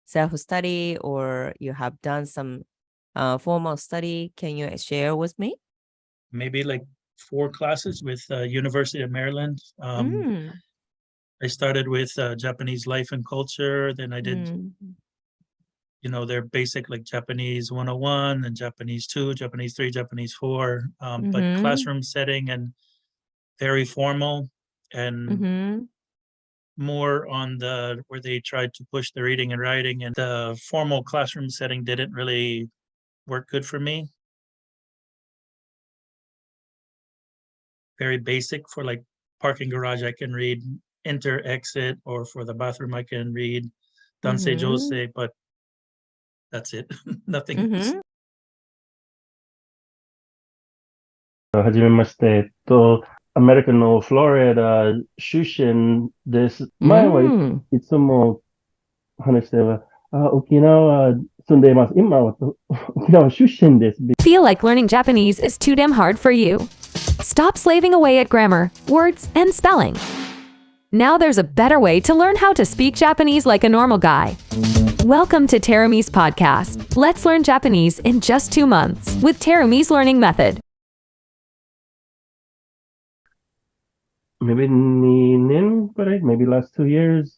self-study or you have done some formal study? Can you share with me? Maybe like 4 classes with University of Maryland. Mm, I started with Japanese life and culture. Then I did, mm, their basic like Japanese 101 and Japanese 2, Japanese 3, Japanese 4, but mm-hmm, classroom setting and very formal and mm-hmm. more on the where they tried to push the reading and writing, and the formal classroom setting didn't really work good for me. Very basic for like parking garage, I can read enter, exit, or for the bathroom, I can read danse, Mm-hmm. jose, but that's it. Nothing else. Mm-hmm. はじめまして。アメリカのフロリダ出身です。前はいつも話しては、沖縄住んでいます。今は沖縄出身です。Feel like learning Japanese is too damn hard for you? Stop slaving away at grammar, words, and spelling. Now there's a better way to learn how to speak Japanese like a normal guy. Welcome to Terumi's podcast. Let's learn Japanese in just 2 months with Terumi's learning method. Maybe 2年くらい, maybe last 2 years.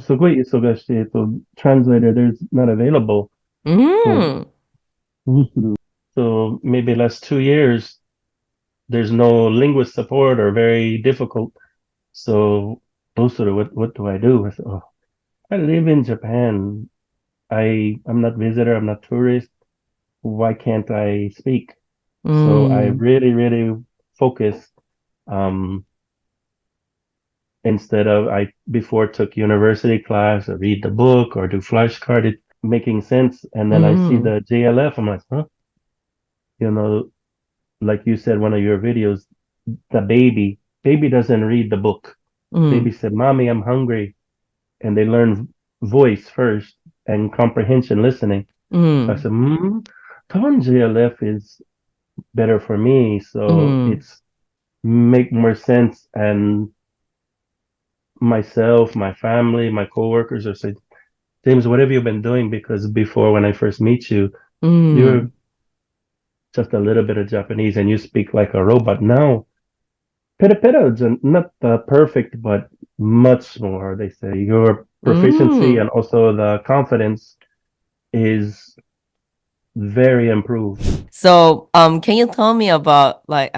すごい忙しいと、translator there's not available. So maybe last 2 years, there's no linguist support or very difficult. So also, what do I do? I said, I live in Japan. I'm not visitor, I'm not tourist. Why can't I speak? So I really, really focus. Instead of I before took university class or read the book or do flashcard, it making sense. And then I see the JLF, I'm like, like you said, one of your videos, the baby doesn't read the book. Baby said, Mommy, I'm hungry. And they learn voice first and comprehension listening. So I said, Tom JLF is better for me. So it's make more sense. And myself, my family, my coworkers are saying, James, what have you been doing? Because before, when I first meet you, you're just a little bit of Japanese and you speak like a robot. Now, pera, not perfect, but much more, they say. Your proficiency and also the confidence is very improved. So, can you tell me about like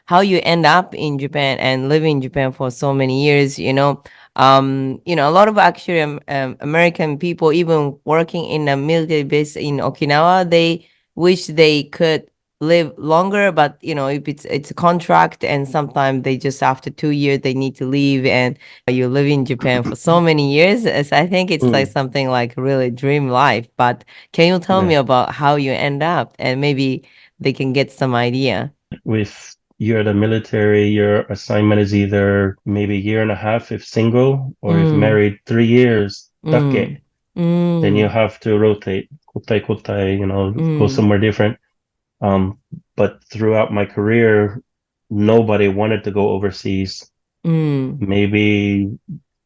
how you end up in Japan and living in Japan for so many years? A lot of actually American people, even working in a military base in Okinawa, they wish they could live longer, but if it's a contract, and sometimes they just after 2 years they need to leave, and you live in Japan for so many years. So I think it's like something like really dream life. But can you tell me about how you end up, and maybe they can get some idea? With you're the military, your assignment is either maybe a year and a half if single, or if married 3 years, dake. Then you have to rotate, kotai, go somewhere different. But throughout my career, nobody wanted to go overseas. Maybe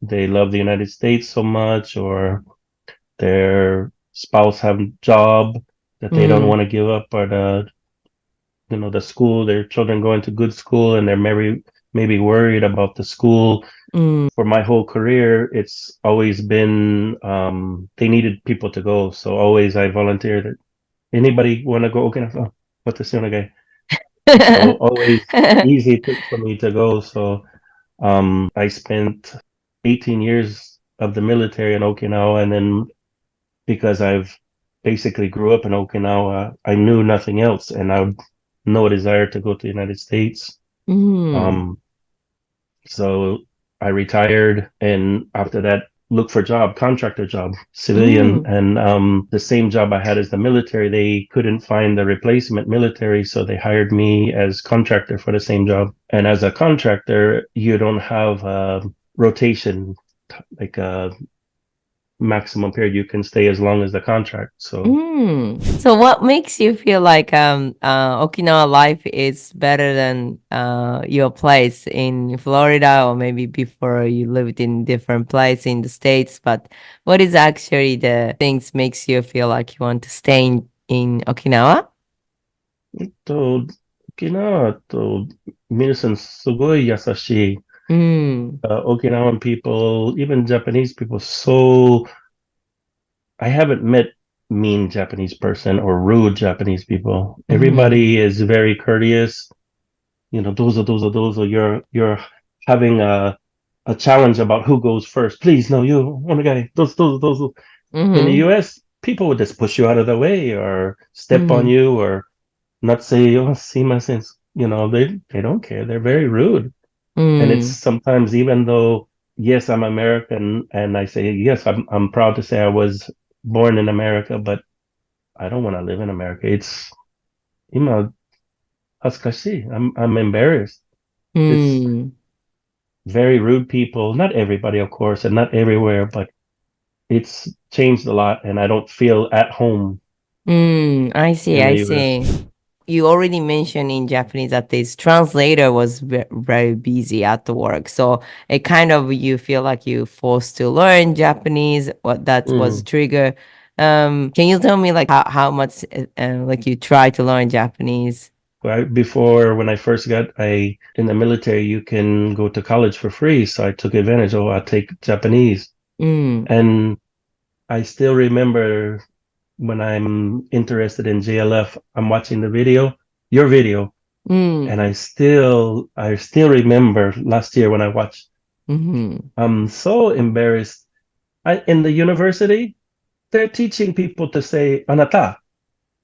they love the United States so much, or their spouse have a job that they don't want to give up, or the school, their children going to good school, and they're maybe worried about the school. For my whole career, it's always been they needed people to go, so always I volunteered. Anybody want to go? Okay, what the soon again? So always easy for me to go. So I spent 18 years of the military in Okinawa, and then because I've basically grew up in Okinawa, I knew nothing else, and I had no desire to go to the United States. So I retired, and after that, look for job, contractor job, civilian. And the same job I had as the military, they couldn't find the replacement military, so they hired me as contractor for the same job. And as a contractor, you don't have a rotation, like maximum period you can stay as long as the contract. So So what makes you feel like Okinawa life is better than your place in Florida, or maybe before you lived in different place in the States? But what is actually the things makes you feel like you want to stay in Okinawa? 沖縄と皆さんすごい優しい。Mm. Okinawan people, even Japanese people, so I haven't met mean Japanese person or rude Japanese people. Everybody is very courteous. You know, those are you're having a challenge about who goes first. Please, no, you, one guy, those. In the US, people would just push you out of the way or step on you or not say, oh, see my sense. You know, they don't care. They're very rude. And it's sometimes, even though, yes, I'm American and I say, yes, I'm proud to say I was born in America, but I don't want to live in America. It's, you know, hazukashi. I'm embarrassed. It's very rude people. Not everybody, of course, and not everywhere, but it's changed a lot, and I don't feel at home I see, in I the US. see. You already mentioned in Japanese that this translator was very busy at the work. So it kind of you feel like you forced to learn Japanese. What that was trigger. Can you tell me like how much like you try to learn Japanese? Right before, when I first got in the military, you can go to college for free. So I took advantage. Oh, I'll take Japanese. And I still remember when I'm interested in JLF, I'm watching your video, and I still remember last year when I watched. I'm so embarrassed. In the university, they're teaching people to say "anata."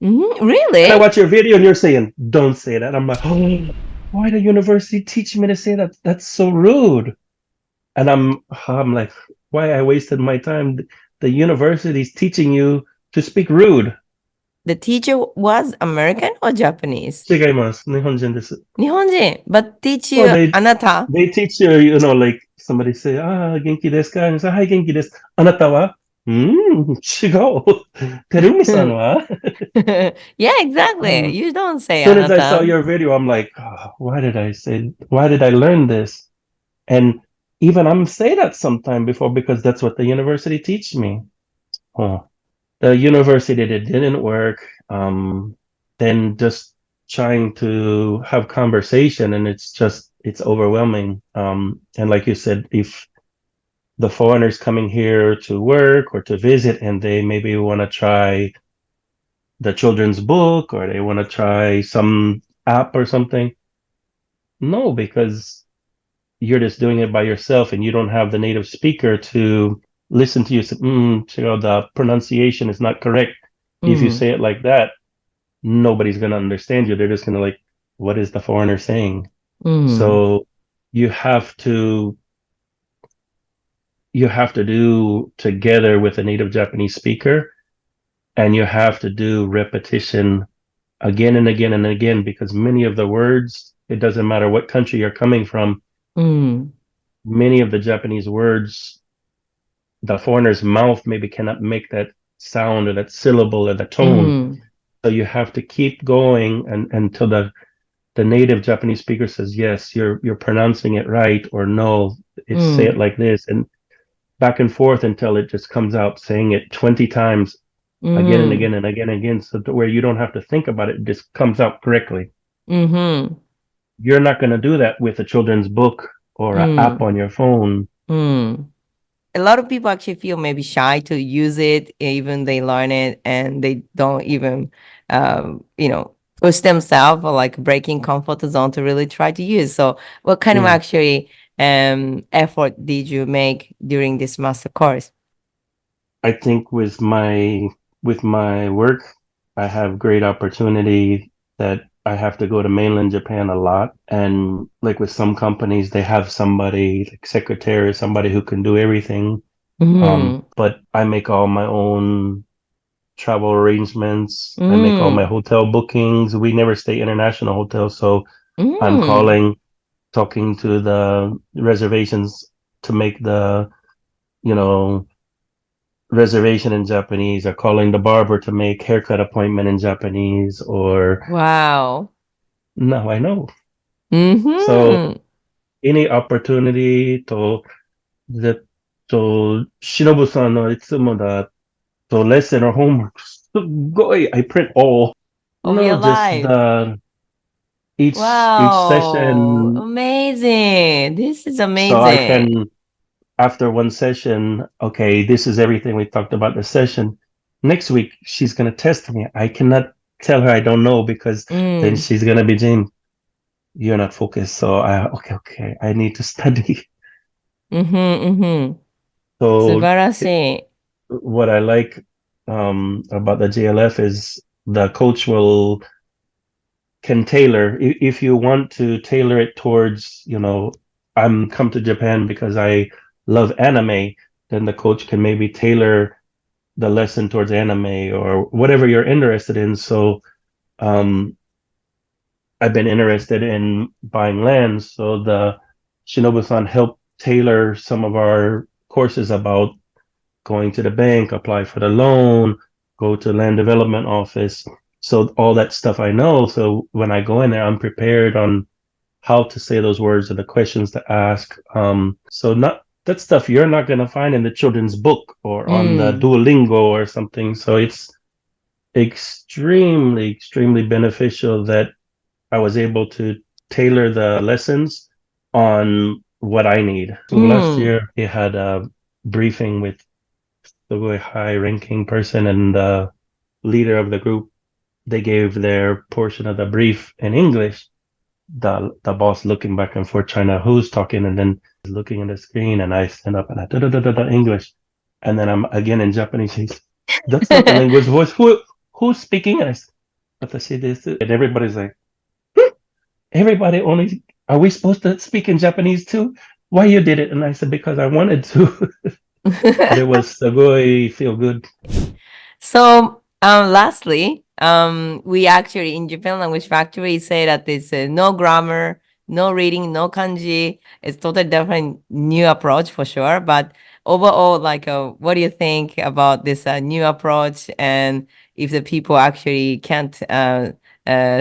Really? And I watch your video, and you're saying, "Don't say that." I'm like, oh, why the university teach me to say that? That's so rude. And I'm like, why I wasted my time? The university's teaching you to speak rude. The teacher was American or Japanese? 違います。日本人です。日本人, but teach Well, you あなた? they teach you, like somebody say, genki desu ka? And you say, hi, genki desu. あなたは? 違う。Terumi-san wa? Yeah, exactly. You don't As say soon as I saw あなた. your video, I'm like, why did I learn this? And even I'm say that sometime before because that's what the university teach me. Oh, the university that didn't work. Then just trying to have conversation, and it's overwhelming. And like you said, if the foreigners coming here to work or to visit, and they maybe want to try the children's book or they want to try some app or something, no, because you're just doing it by yourself and you don't have the native speaker to listen to you say, the pronunciation is not correct. If you say it like that, nobody's going to understand you. They're just going to like, what is the foreigner saying? So you have to do together with a native Japanese speaker, and you have to do repetition again and again and again, because many of the words, it doesn't matter what country you're coming from, many of the Japanese words, the foreigner's mouth maybe cannot make that sound or that syllable or the tone. So you have to keep going until the native Japanese speaker says, yes, you're pronouncing it right, or no, say it like this, and back and forth until it just comes out, saying it 20 times again and again and again and again, so where you don't have to think about it, it just comes out correctly. You're not going to do that with a children's book or an app on your phone. A lot of people actually feel maybe shy to use it, even they learn it and they don't even, push themselves or like breaking comfort zone to really try to use. So what kind of actually effort did you make during this master course? I think with my work, I have great opportunity that I have to go to mainland Japan a lot. And like with some companies, they have somebody like secretary, somebody who can do everything. But I make all my own travel arrangements. I make all my hotel bookings. We never stay international hotels, so I'm talking to the reservations to make the, reservation in Japanese, or calling the barber to make haircut appointment in Japanese, or Wow. now I know. So Mm-hmm. any opportunity the to Shinobu-san no itsumo da to lesson or homework, sugoi, I print all. Of your No, just life. the each Wow. session, Amazing. This is so I amazing. can, after one session, okay, this is everything we talked about the session. Next week, she's gonna test me. I cannot tell her I don't know, because then Mm. she's gonna be Jane, you're not focused. So okay, I need to study. Mm-hmm. Mm-hmm. So Subarashi. what I like about the JLF is the coach will can tailor, if you want to tailor it towards, I'm come to Japan because I love anime, then the coach can maybe tailor the lesson towards anime or whatever you're interested in. So um I've been interested in buying land, so the Shinobu-san helped tailor some of our courses about going to the bank, apply for the loan, go to land development office. So all that stuff I know. So when I go in there, I'm prepared on how to say those words and the questions to ask. So not that stuff you're not gonna find in the children's book or on the Mm. Duolingo or something. So it's extremely, extremely beneficial that I was able to tailor the lessons on what I need. So last Mm. year we had a briefing with the very high ranking person and the leader of the group. They gave their portion of the brief in English. The boss looking back and forth, trying to who's talking, and then looking at the screen, and I stand up and I da English, and then I'm again in Japanese. That's not the language voice. Who's speaking? And I said, "But I say this," and everybody's like, "Everybody only. Are we supposed to speak in Japanese too? Why you did it?" And I said, "Because I wanted to." But it was sugoi feel good. So, lastly, we actually in Japan Language Factory say that it's no grammar, no reading, no kanji. It's totally different new approach for sure. But overall, like, what do you think about this new approach? And if the people actually can't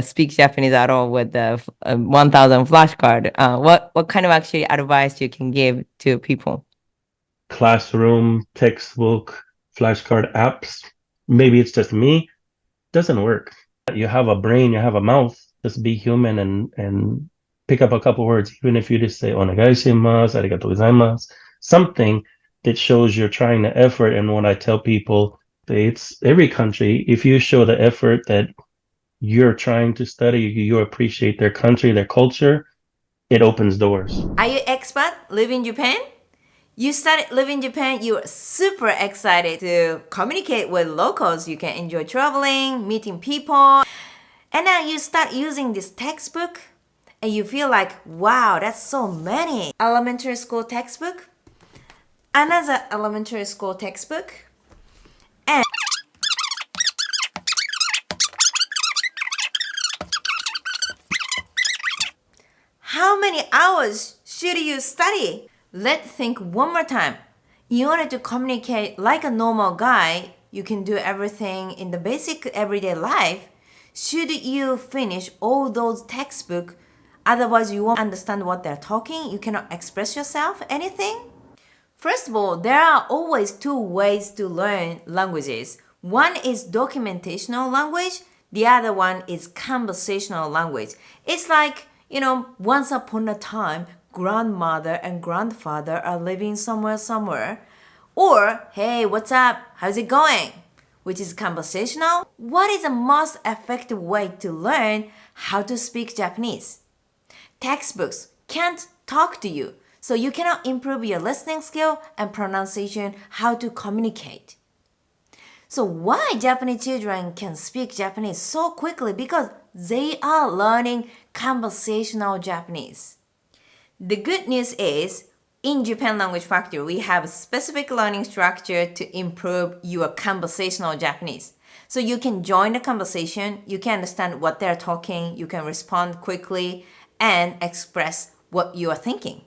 speak Japanese at all with the 1,000 flashcard, what kind of actually advice you can give to people? Classroom, textbook, flashcard apps. Maybe it's just me. Doesn't work. You have a brain, you have a mouth. Just be human and pick up a couple words, even if you just say onegaishimasu, arigatou gozaimasu, something that shows you're trying the effort. And when I tell people, it's every country, if you show the effort that you're trying to study, you appreciate their country, their culture, it opens doors. Are you expat? Live in Japan? You started living in Japan, you're super excited to communicate with locals. You can enjoy traveling, meeting people. And now you start using this textbook and you feel like, wow, that's so many. Elementary school textbook, another elementary school textbook, and how many hours should you study? Let's think one more time. In order to communicate like a normal guy, you can do everything in the basic everyday life. Should you finish all those textbooks? Otherwise, you won't understand what they're talking. You cannot express yourself, anything. First of all, there are always two ways to learn languages. One is documentational language, the other one is conversational language. It's like, once upon a time, grandmother and grandfather are living somewhere. Or, hey, what's up? How's it going? Which is conversational. What is the most effective way to learn how to speak Japanese? Textbooks can't talk to you, so you cannot improve your listening skill and pronunciation, how to communicate. So why Japanese children can speak Japanese so quickly? Because they are learning conversational Japanese. The good news is, in Japan Language Factory, we have a specific learning structure to improve your conversational Japanese. So you can join the conversation, you can understand what they're talking, you can respond quickly, and express what you are thinking.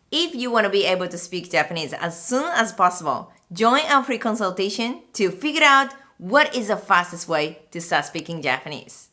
If you want to be able to speak Japanese as soon as possible, Join our free consultation to figure out what is the fastest way to start speaking Japanese.